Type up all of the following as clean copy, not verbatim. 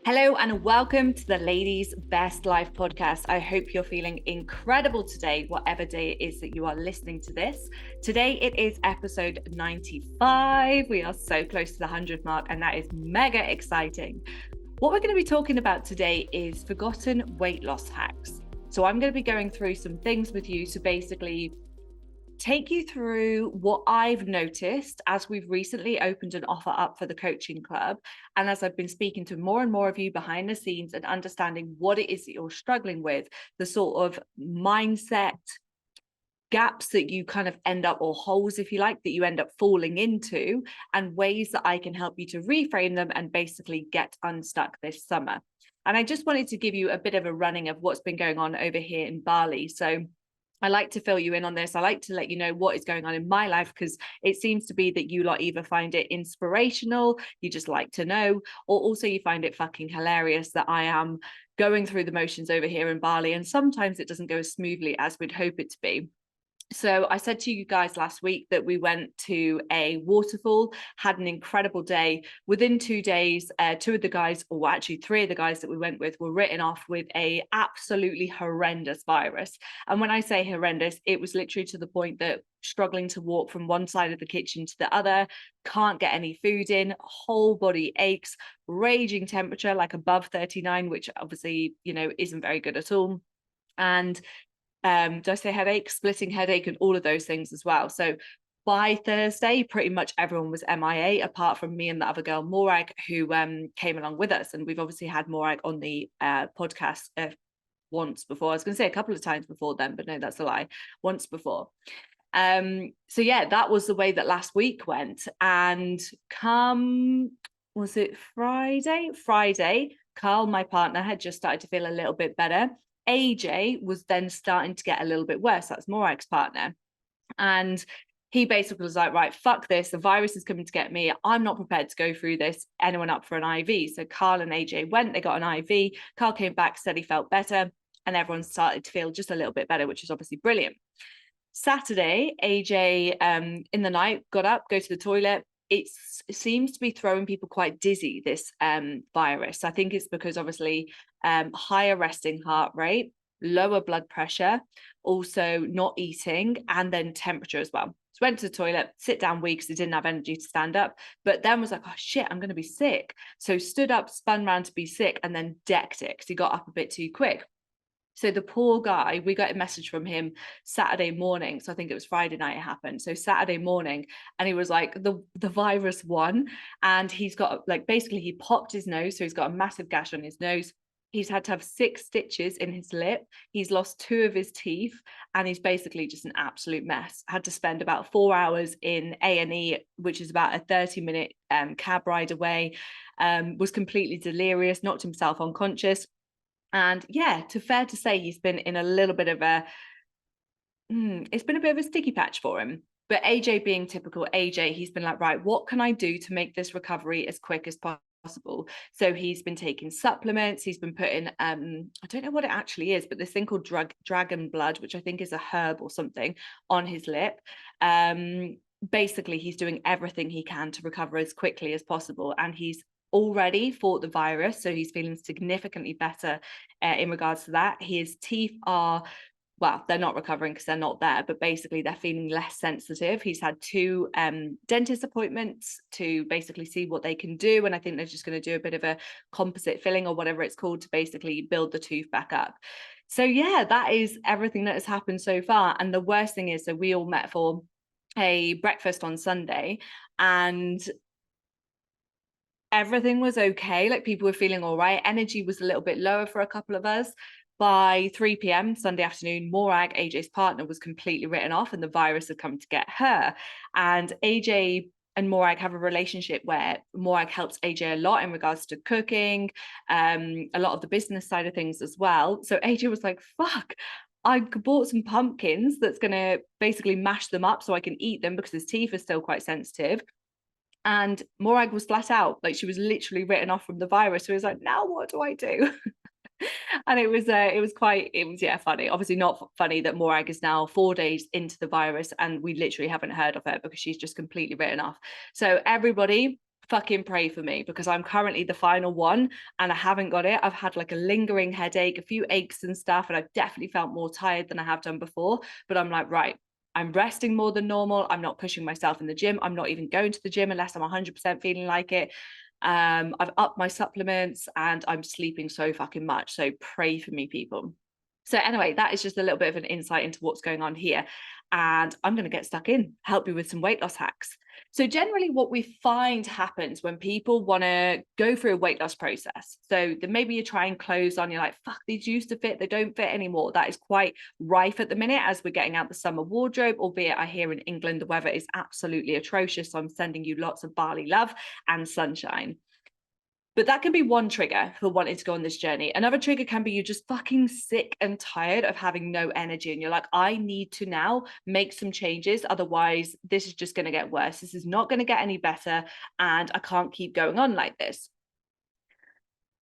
Hello and welcome to the Ladies Best Life podcast. I hope you're feeling incredible today, whatever day it is that you are listening to this. Today it is episode 95. We are so close to the 100 mark, and that is mega exciting. What we're going to be talking about today is forgotten weight loss hacks. So I'm going to be going through some things with you to basically take you through what I've noticed as we've recently opened an offer up for the coaching club. And as I've been speaking to more and more of you behind the scenes and understanding what it is that you're struggling with, the sort of mindset gaps that you kind of end up, or holes, if you like, that you end up falling into, and ways that I can help you to reframe them and basically get unstuck this summer. And I just wanted to give you a bit of a running of what's been going on over here in Bali. So I like to fill you in on this. I like to let you know what is going on in my life, because it seems to be that you lot either find it inspirational, you just like to know, or also you find it fucking hilarious that I am going through the motions over here in Bali, and sometimes it doesn't go as smoothly as we'd hope it to be. So I said to you guys last week that we went to a waterfall, had an incredible day. Within 2 days, two of the guys, or actually three of the guys that we went with, were written off with a absolutely horrendous virus. And when I say horrendous, it was literally to the point that struggling to walk from one side of the kitchen to the other, can't get any food in, whole body aches, raging temperature like above 39, which obviously, isn't very good at all. And did I say headache, splitting headache, and all of those things as well. So by Thursday, pretty much everyone was MIA, apart from me and the other girl, Morag, who came along with us. And we've obviously had Morag on the podcast once before. I was going to say a couple of times before then, but no, that's a lie. Once before. So yeah, that was the way that last week went. And was it Friday? Friday, Carl, my partner, had just started to feel a little bit better. AJ was then starting to get a little bit worse. That's Morag's partner. And he basically was like, right, fuck this. The virus is coming to get me. I'm not prepared to go through this. Anyone up for an IV? So Carl and AJ went, they got an IV. Carl came back, said he felt better. And everyone started to feel just a little bit better, which is obviously brilliant. Saturday, AJ in the night got up, go to the toilet. It seems to be throwing people quite dizzy, this virus. I think it's because obviously higher resting heart rate, lower blood pressure, also not eating, and then temperature as well. So went to the toilet, sit down weak because he didn't have energy to stand up, but then was like, oh shit, I'm going to be sick. So stood up, spun around to be sick, and then decked it because he got up a bit too quick. So the poor guy, we got a message from him Saturday morning. So I think it was Friday night it happened. So Saturday morning, and he was like, the virus won. And he's got, like, basically he popped his nose. So he's got a massive gash on his nose. He's had to have 6 stitches in his lip. He's lost 2 of his teeth, and he's basically just an absolute mess. Had to spend about 4 hours in A&E, which is about a 30-minute cab ride away. Was completely delirious, knocked himself unconscious. And yeah, fair to say, he's been in a little bit of it's been a bit of a sticky patch for him. But AJ, being typical AJ, he's been like, right, what can I do to make this recovery as quick as possible? So he's been taking supplements. He's been putting, I don't know what it actually is, but this thing called dragon blood, which I think is a herb or something, on his lip. Basically, he's doing everything he can to recover as quickly as possible. And he's already fought the virus, so he's feeling significantly better in regards to that. His teeth are, well, they're not recovering because they're not there, but basically they're feeling less sensitive. He's had 2 dentist appointments to basically see what they can do, and I think they're just going to do a bit of a composite filling or whatever it's called to basically build the tooth back up. So yeah, that is everything that has happened so far. And the worst thing is, so we all met for a breakfast on Sunday, and everything was okay. Like, people were feeling all right. Energy was a little bit lower for a couple of us. By 3 p.m. Sunday afternoon, Morag, AJ's partner, was completely written off, and the virus had come to get her. And AJ and Morag have a relationship where Morag helps AJ a lot in regards to cooking, a lot of the business side of things as well. So AJ was like, fuck, I bought some pumpkins that's going to basically mash them up so I can eat them because his teeth are still quite sensitive. And Morag was flat out, like, she was literally written off from the virus. So he was like, now what do I do? And it was funny. Obviously not funny that Morag is now 4 days into the virus and we literally haven't heard of her because she's just completely written off. So everybody, fucking pray for me, because I'm currently the final one and I haven't got it. I've had like a lingering headache, a few aches and stuff, and I've definitely felt more tired than I have done before. But I'm like, right, I'm resting more than normal. I'm not pushing myself in the gym. I'm not even going to the gym unless I'm 100% feeling like it. I've upped my supplements and I'm sleeping so fucking much. So pray for me, people. So anyway, that is just a little bit of an insight into what's going on here. And I'm going to get stuck in, help you with some weight loss hacks. So generally what we find happens when people want to go through a weight loss process. So then maybe you're trying clothes on, you're like, fuck, these used to fit, they don't fit anymore. That is quite rife at the minute as we're getting out the summer wardrobe, albeit I hear in England the weather is absolutely atrocious. So I'm sending you lots of barley love and sunshine. But that can be one trigger for wanting to go on this journey. Another trigger can be you're just fucking sick and tired of having no energy. And you're like, I need to now make some changes. Otherwise, this is just going to get worse. This is not going to get any better. And I can't keep going on like this.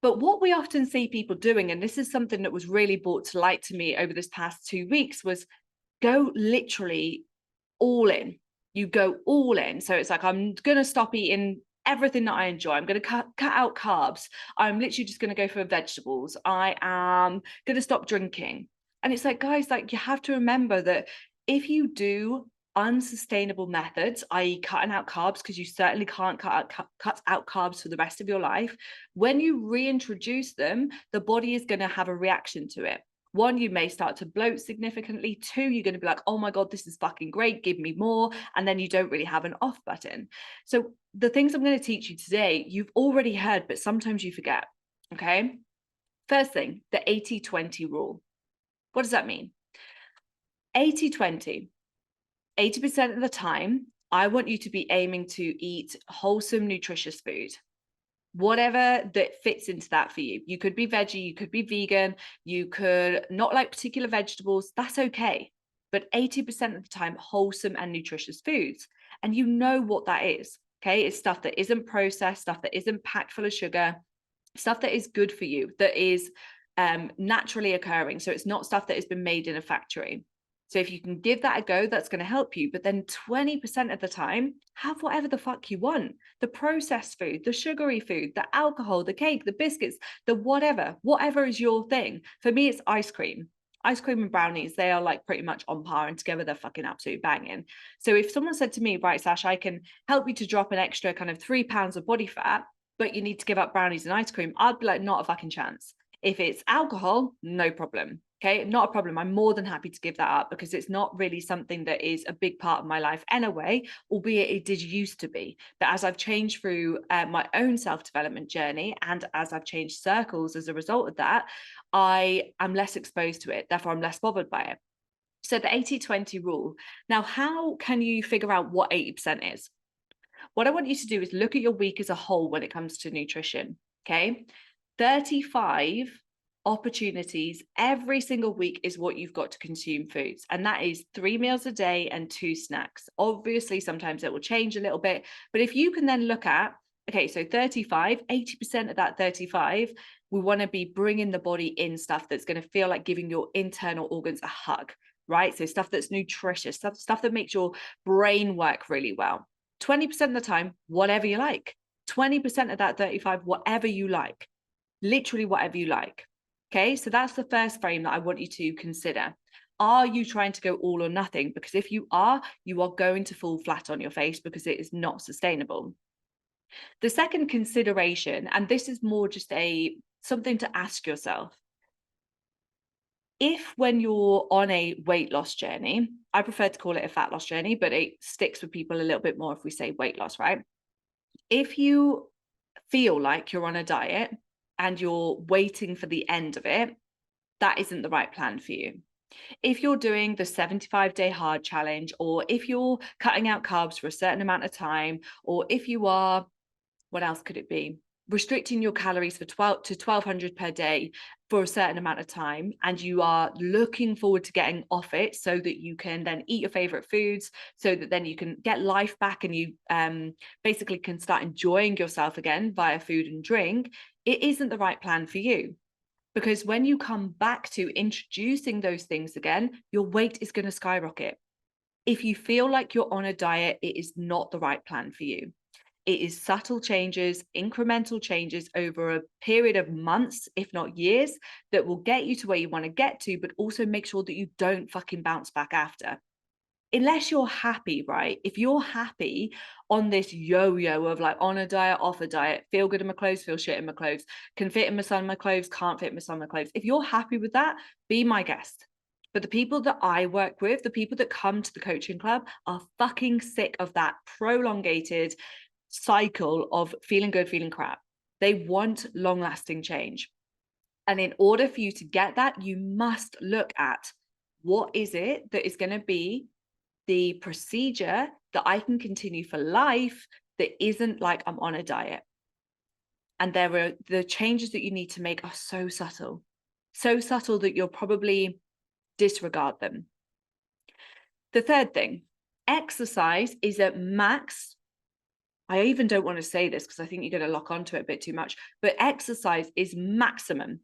But what we often see people doing, and this is something that was really brought to light to me over this past 2 weeks, was go literally all in. You go all in. So it's like, I'm going to stop eating everything that I enjoy. I'm going to cut out carbs. I'm literally just going to go for vegetables. I am going to stop drinking. And it's like, guys, like you have to remember that if you do unsustainable methods, i.e. cutting out carbs, because you certainly can't cut out carbs for the rest of your life, when you reintroduce them, the body is going to have a reaction to it. One, you may start to bloat significantly. Two, you're going to be like, oh my God, this is fucking great, give me more. And then you don't really have an off button. So the things I'm going to teach you today, you've already heard, but sometimes you forget. Okay. First thing, the 80-20 rule. What does that mean? 80-20. 80% of the time, I want you to be aiming to eat wholesome, nutritious food. Whatever that fits into that for you. You could be veggie, you could be vegan, you could not like particular vegetables, that's okay. But 80% of the time, wholesome and nutritious foods. And you know what that is, okay? It's stuff that isn't processed, stuff that isn't packed full of sugar, stuff that is good for you, that is naturally occurring. So it's not stuff that has been made in a factory. So if you can give that a go, that's going to help you. But then 20% of the time, have whatever the fuck you want. The processed food, the sugary food, the alcohol, the cake, the biscuits, the whatever is your thing. For me, it's ice cream. Ice cream and brownies, they are like pretty much on par, and together they're fucking absolutely banging. So if someone said to me, right, Sash, I can help you to drop an extra kind of 3 pounds of body fat, but you need to give up brownies and ice cream, I'd be like, not a fucking chance. If it's alcohol, no problem. Okay, not a problem. I'm more than happy to give that up because it's not really something that is a big part of my life anyway, albeit it did used to be. But as I've changed through my own self-development journey, and as I've changed circles as a result of that, I am less exposed to it. Therefore, I'm less bothered by it. So the 80-20 rule. Now, how can you figure out what 80% is? What I want you to do is look at your week as a whole when it comes to nutrition. Okay, 35 opportunities every single week is what you've got to consume foods, and that is 3 meals a day and 2 snacks. Obviously sometimes it will change a little bit, but if you can then look at, okay, so 35, 80% of that 35, we want to be bringing the body in stuff that's going to feel like giving your internal organs a hug, right? So stuff that's nutritious, stuff that makes your brain work really well. 20% of the time, whatever you like. 20% of that 35, whatever you like. Literally whatever you like. Okay, so that's the first frame that I want you to consider. Are you trying to go all or nothing? Because if you are going to fall flat on your face because it is not sustainable. The second consideration, and this is more just something to ask yourself. If when you're on a weight loss journey, I prefer to call it a fat loss journey, but it sticks with people a little bit more if we say weight loss, right? If you feel like you're on a diet and you're waiting for the end of it, that isn't the right plan for you. If you're doing the 75-day hard challenge, or if you're cutting out carbs for a certain amount of time, or if you are, what else could it be? Restricting your calories for 1200 per day for a certain amount of time, and you are looking forward to getting off it so that you can then eat your favorite foods, so that then you can get life back and you basically can start enjoying yourself again via food and drink, it isn't the right plan for you. Because when you come back to introducing those things again, your weight is going to skyrocket. If you feel like you're on a diet, it is not the right plan for you. It is subtle changes, incremental changes over a period of months, if not years, that will get you to where you want to get to, but also make sure that you don't fucking bounce back after. Unless you're happy, right? If you're happy on this yo-yo of like on a diet, off a diet, feel good in my clothes, feel shit in my clothes, can fit in my son in my clothes, can't fit in my son in my clothes. If you're happy with that, be my guest. But the people that I work with, the people that come to the coaching club are fucking sick of that prolongated cycle of feeling good, feeling crap. They want long-lasting change. And in order for you to get that, you must look at what is it that is going to be the procedure that I can continue for life that isn't like I'm on a diet. And there are the changes that you need to make are so subtle that you'll probably disregard them. The third thing, exercise is at max. I even don't want to say this because I think you're going to lock onto it a bit too much, but exercise is maximum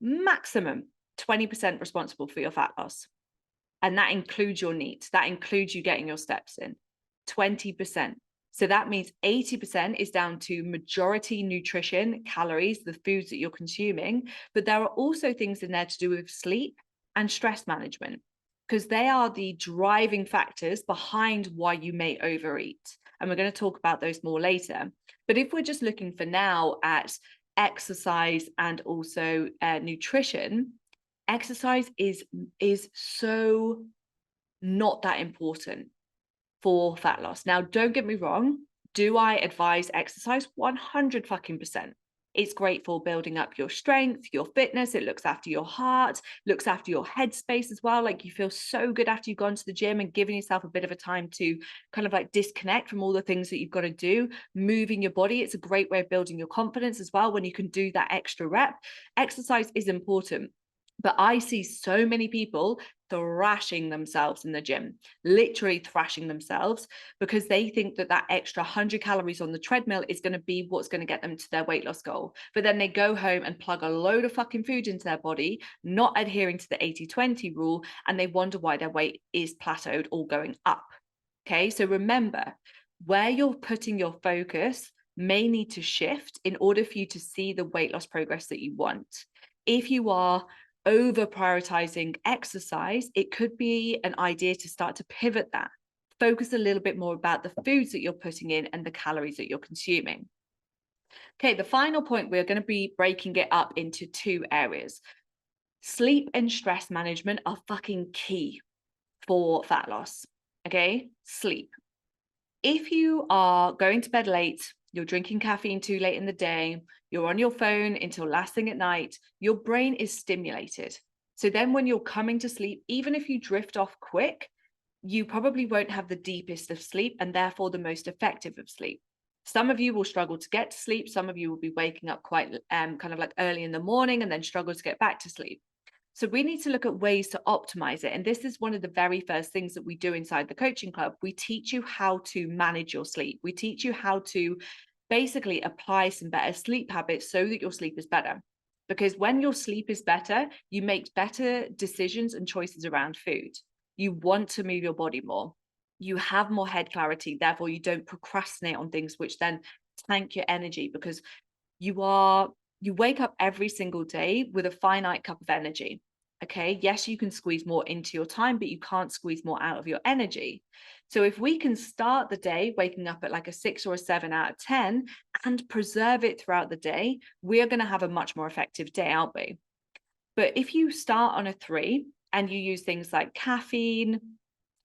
20% responsible for your fat loss. And that includes your needs. That includes you getting your steps in, 20%. So that means 80% is down to majority nutrition, calories, the foods that you're consuming. But there are also things in there to do with sleep and stress management, because they are the driving factors behind why you may overeat. And we're going to talk about those more later. But if we're just looking for now at exercise and also nutrition, exercise is so not that important for fat loss. Now, don't get me wrong. Do I advise exercise? 100 fucking percent. It's great for building up your strength, your fitness. It looks after your heart, looks after your headspace as well. Like you feel so good after you've gone to the gym and giving yourself a bit of a time to kind of like disconnect from all the things that you've got to do, moving your body. It's a great way of building your confidence as well when you can do that extra rep. Exercise is important. But I see so many people thrashing themselves in the gym, literally thrashing themselves, because they think that that extra 100 calories on the treadmill is going to be what's going to get them to their weight loss goal. But then they go home and plug a load of fucking food into their body, not adhering to the 80-20 rule, and they wonder why their weight is plateaued or going up. Okay, so remember, where you're putting your focus may need to shift in order for you to see the weight loss progress that you want. If you are over prioritizing exercise, it could be an idea to start to pivot that, focus a little bit more about the foods that you're putting in and the calories that you're consuming. Okay, the final point, we're going to be breaking it up into two areas. Sleep and stress management are fucking key for fat loss. Okay, sleep. If you are going to bed late, you're drinking caffeine too late in the day, you're on your phone until last thing at night, your brain is stimulated. So then when you're coming to sleep, even if you drift off quick, you probably won't have the deepest of sleep and therefore the most effective of sleep. Some of you will struggle to get to sleep. Some of you will be waking up quite kind of like early in the morning and then struggle to get back to sleep. So we need to look at ways to optimize it. And this is one of the very first things that we do inside the coaching club. We teach you how to manage your sleep. We teach you how to basically apply some better sleep habits so that your sleep is better. Because when your sleep is better, you make better decisions and choices around food. You want to move your body more. You have more head clarity. Therefore, you don't procrastinate on things, which then tank your energy, because you wake up every single day with a finite cup of energy. Okay, yes, you can squeeze more into your time, but you can't squeeze more out of your energy. So if we can start the day waking up at like a 6 or a 7 out of 10 and preserve it throughout the day, we are going to have a much more effective day, aren't we? But if you start on a 3 and you use things like caffeine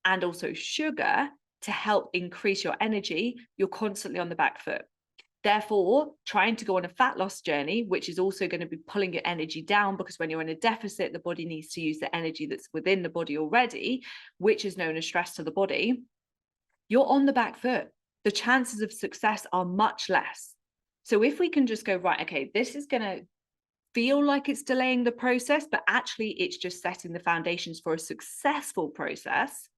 and also sugar to help increase your energy, you're constantly on the back foot. Therefore, trying to go on a fat loss journey, which is also going to be pulling your energy down, because when you're in a deficit, the body needs to use the energy that's within the body already, which is known as stress to the body, you're on the back foot. The chances of success are much less. So if we can just go, right, okay, this is going to feel like it's delaying the process, but actually it's just setting the foundations for a successful process,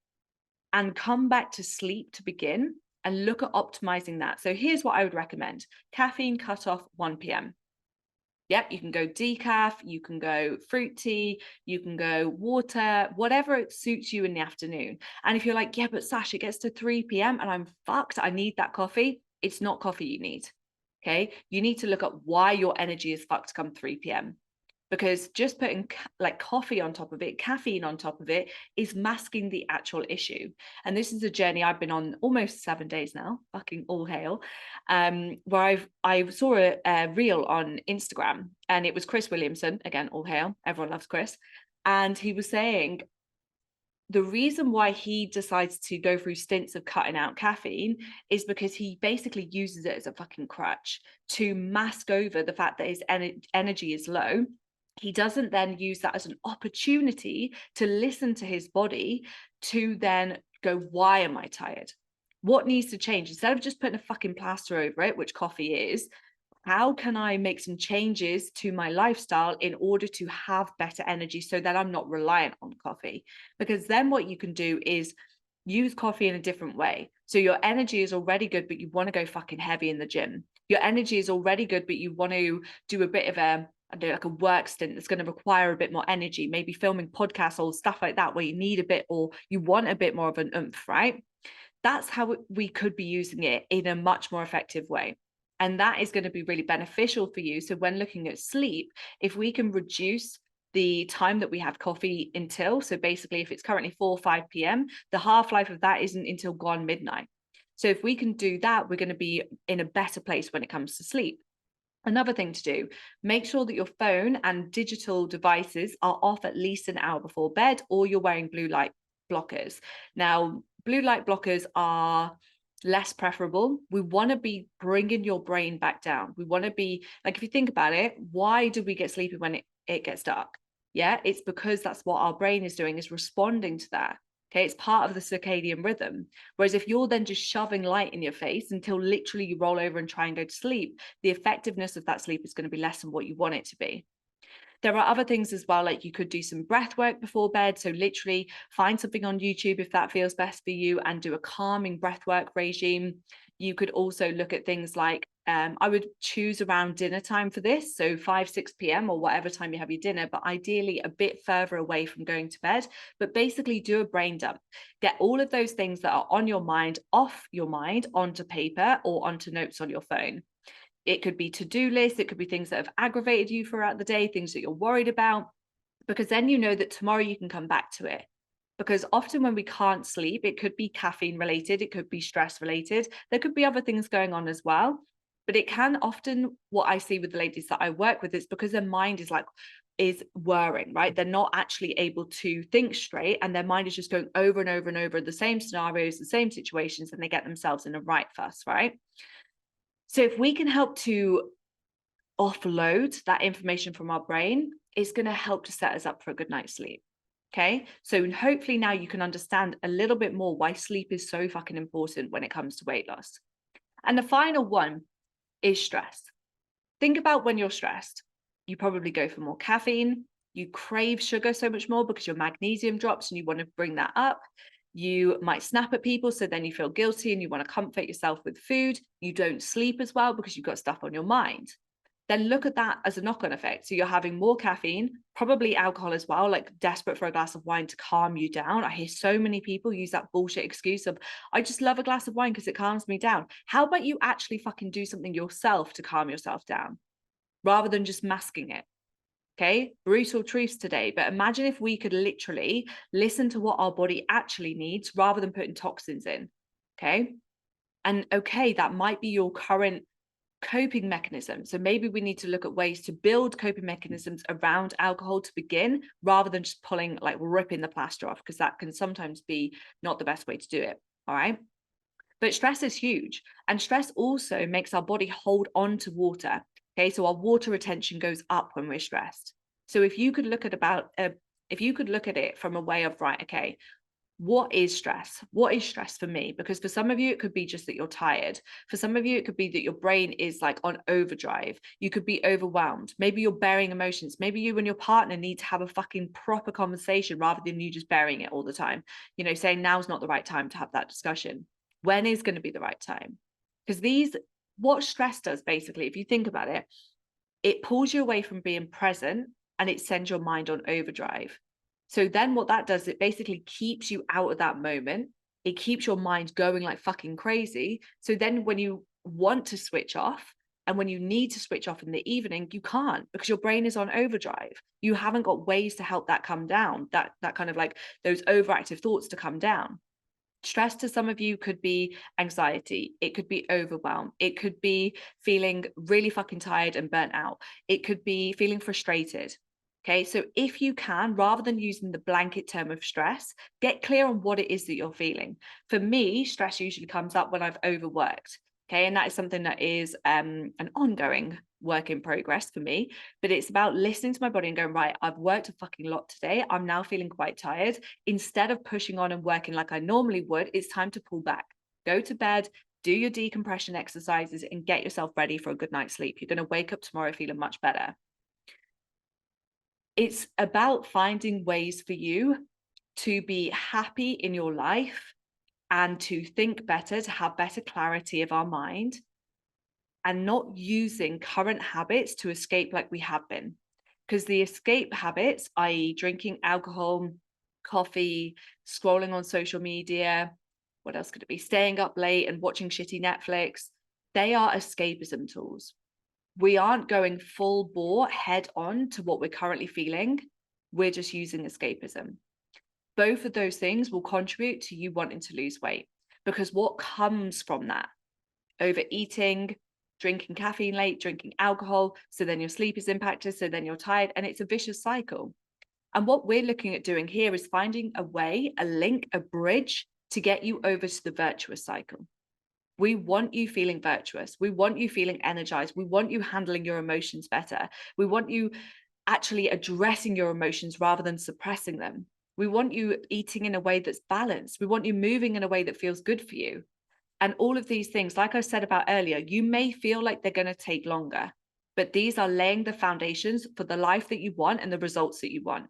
and come back to sleep to begin, and look at optimizing that. So here's what I would recommend. Caffeine cutoff 1 p.m. Yep, you can go decaf, you can go fruit tea, you can go water, whatever it suits you in the afternoon. And if you're like, yeah, but Sash, it gets to 3 p.m. and I'm fucked, I need that coffee, It's not coffee you need. Okay. You need to look at why your energy is fucked come 3 p.m. Because just putting like coffee on top of it, caffeine on top of it, is masking the actual issue. And this is a journey I've been on almost 7 days now, fucking all hail, where I saw a reel on Instagram, and it was Chris Williamson, again, all hail, everyone loves Chris. And he was saying the reason why he decides to go through stints of cutting out caffeine is because he basically uses it as a fucking crutch to mask over the fact that his energy is low. He doesn't then use that as an opportunity to listen to his body to then go, why am I tired? What needs to change? Instead of just putting a fucking plaster over it, which coffee is, how can I make some changes to my lifestyle in order to have better energy so that I'm not reliant on coffee? Because then what you can do is use coffee in a different way. So your energy is already good, but you want to go fucking heavy in the gym. Your energy is already good, but you want to do a bit of a, I don't know, like a work stint that's going to require a bit more energy, maybe filming podcasts or stuff like that, where you need a bit, or you want a bit more of an oomph, right? That's how we could be using it in a much more effective way. And that is going to be really beneficial for you. So when looking at sleep, if we can reduce the time that we have coffee until, so basically if it's currently 4 or 5 p.m., the half-life of that isn't until gone midnight. So if we can do that, we're going to be in a better place when it comes to sleep. Another thing to do, make sure that your phone and digital devices are off at least an hour before bed, or you're wearing blue light blockers. Now, blue light blockers are less preferable. We want to be bringing your brain back down. We want to be like, if you think about it, why do we get sleepy when it gets dark? Yeah, it's because that's what our brain is doing, is responding to that. Okay, it's part of the circadian rhythm. Whereas if you're then just shoving light in your face until literally you roll over and try and go to sleep, the effectiveness of that sleep is going to be less than what you want it to be. There are other things as well, like you could do some breath work before bed. So literally find something on YouTube if that feels best for you and do a calming breath work regime. You could also look at things like, I would choose around dinner time for this. So 5, 6 p.m. or whatever time you have your dinner, but ideally a bit further away from going to bed. But basically do a brain dump. Get all of those things that are on your mind off your mind onto paper or onto notes on your phone. It could be to-do lists, it could be things that have aggravated you throughout the day, things that you're worried about, because then you know that tomorrow you can come back to it. Because often when we can't sleep, it could be caffeine related, it could be stress related, there could be other things going on as well. But it can often, what I see with the ladies that I work with, is because their mind is whirring, right? They're not actually able to think straight, and their mind is just going over and over and over the same scenarios, the same situations, and they get themselves in a right fuss, right? So if we can help to offload that information from our brain, it's going to help to set us up for a good night's sleep. Okay. So hopefully now you can understand a little bit more why sleep is so fucking important when it comes to weight loss. And the final one is stress. Think about when you're stressed, you probably go for more caffeine, you crave sugar so much more because your magnesium drops and you want to bring that up. You might snap at people, so then you feel guilty and you want to comfort yourself with food. You don't sleep as well because you've got stuff on your mind. Then look at that as a knock-on effect. So you're having more caffeine, probably alcohol as well, like desperate for a glass of wine to calm you down. I hear so many people use that bullshit excuse of, I just love a glass of wine because it calms me down. How about you actually fucking do something yourself to calm yourself down rather than just masking it? Okay, brutal truths today, but imagine if we could literally listen to what our body actually needs rather than putting toxins in. Okay, and okay, that might be your current coping mechanism. So maybe we need to look at ways to build coping mechanisms around alcohol to begin, rather than just pulling, like ripping the plaster off, because that can sometimes be not the best way to do it. All right. But stress is huge. And stress also makes our body hold on to water. Okay. So our water retention goes up when we're stressed. So if you could look at it from a way of, right, okay, what is stress? What is stress for me? Because for some of you, it could be just that you're tired. For some of you, it could be that your brain is like on overdrive. You could be overwhelmed. Maybe you're burying emotions. Maybe you and your partner need to have a fucking proper conversation rather than you just burying it all the time. You know, saying now's not the right time to have that discussion. When is going to be the right time? Because what stress does basically, if you think about it, it pulls you away from being present and it sends your mind on overdrive. So then what that does, it basically keeps you out of that moment. It keeps your mind going like fucking crazy. So then when you want to switch off. And when you need to switch off in the evening, you can't because your brain is on overdrive. You haven't got ways to help that come down, that kind of like those overactive thoughts to come down. Stress to some of you could be anxiety. It could be overwhelm. It could be feeling really fucking tired and burnt out. It could be feeling frustrated. Okay, so if you can, rather than using the blanket term of stress, get clear on what it is that you're feeling. For me, stress usually comes up when I've overworked. Okay, and that is something that is an ongoing work in progress for me, but it's about listening to my body and going, right, I've worked a fucking lot today. I'm now feeling quite tired. Instead of pushing on and working like I normally would, it's time to pull back. Go to bed, do your decompression exercises, and get yourself ready for a good night's sleep. You're going to wake up tomorrow feeling much better. It's about finding ways for you to be happy in your life and to think better, to have better clarity of our mind, and not using current habits to escape like we have been. Because the escape habits, i.e., drinking alcohol, coffee, scrolling on social media, what else could it be? Staying up late and watching shitty Netflix, they are escapism tools. We aren't going full bore head on to what we're currently feeling. We're just using escapism. Both of those things will contribute to you wanting to lose weight, because what comes from that? Overeating, drinking caffeine late, drinking alcohol. So then your sleep is impacted. So then you're tired, and it's a vicious cycle. And what we're looking at doing here is finding a way, a link, a bridge to get you over to the virtuous cycle. We want you feeling virtuous. We want you feeling energized. We want you handling your emotions better. We want you actually addressing your emotions rather than suppressing them. We want you eating in a way that's balanced. We want you moving in a way that feels good for you. And all of these things, like I said about earlier, you may feel like they're going to take longer, but these are laying the foundations for the life that you want and the results that you want.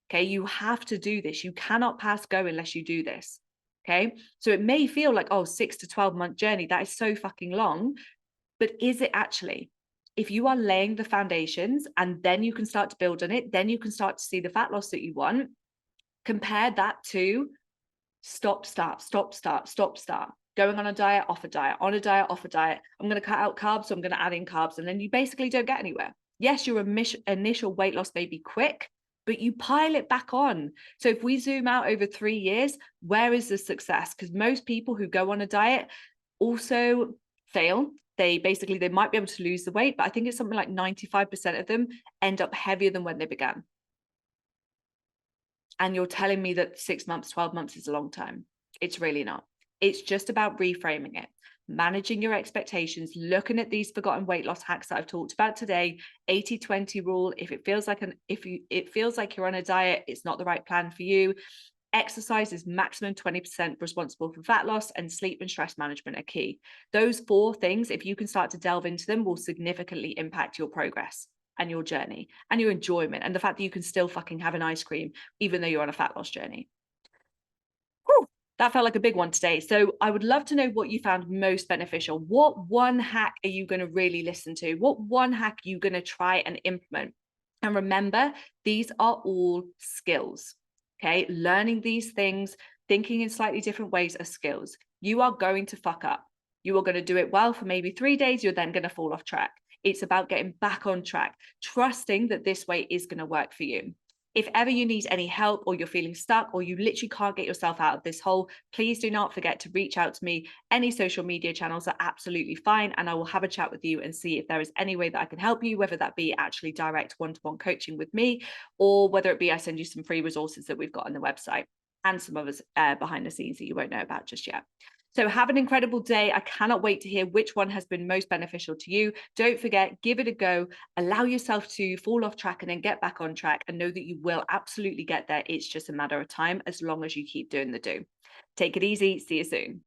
Okay, you have to do this. You cannot pass go unless you do this. Okay, so it may feel like, oh, 6 to 12 month journey, that is so fucking long. But is it actually? If you are laying the foundations and then you can start to build on it, then you can start to see the fat loss that you want. Compare that to stop, start, stop, start, stop, start. Going on a diet, off a diet, on a diet, off a diet. I'm going to cut out carbs, so I'm going to add in carbs. And then you basically don't get anywhere. Yes, your initial weight loss may be quick, but you pile it back on. So if we zoom out over 3 years, where is the success? Because most people who go on a diet also fail. They might be able to lose the weight, but I think it's something like 95% of them end up heavier than when they began. And you're telling me that 6 months, 12 months is a long time. It's really not. It's just about reframing it, managing your expectations, looking at these forgotten weight loss hacks that I've talked about today, 80-20 rule. If it feels like you're on a diet, it's not the right plan for you. Exercise is maximum 20% responsible for fat loss, and sleep and stress management are key. Those 4 things, if you can start to delve into them, will significantly impact your progress and your journey and your enjoyment, and the fact that you can still fucking have an ice cream even though you're on a fat loss journey. Whew, that felt like a big one today. So I would love to know what you found most beneficial. What one hack are you going to really listen to? What one hack are you going to try and implement? And remember, these are all skills. Okay, learning these things, thinking in slightly different ways are skills. You are going to fuck up. You are going to do it well for maybe 3 days. You're then going to fall off track. It's about getting back on track, trusting that this way is going to work for you. If ever you need any help, or you're feeling stuck, or you literally can't get yourself out of this hole, please do not forget to reach out to me. Any social media channels are absolutely fine, and I will have a chat with you and see if there is any way that I can help you, whether that be actually direct one-to-one coaching with me, or whether it be I send you some free resources that we've got on the website and some others behind the scenes that you won't know about just yet. So have an incredible day. I cannot wait to hear which one has been most beneficial to you. Don't forget, give it a go. Allow yourself to fall off track and then get back on track, and know that you will absolutely get there. It's just a matter of time, as long as you keep doing the do. Take it easy. See you soon.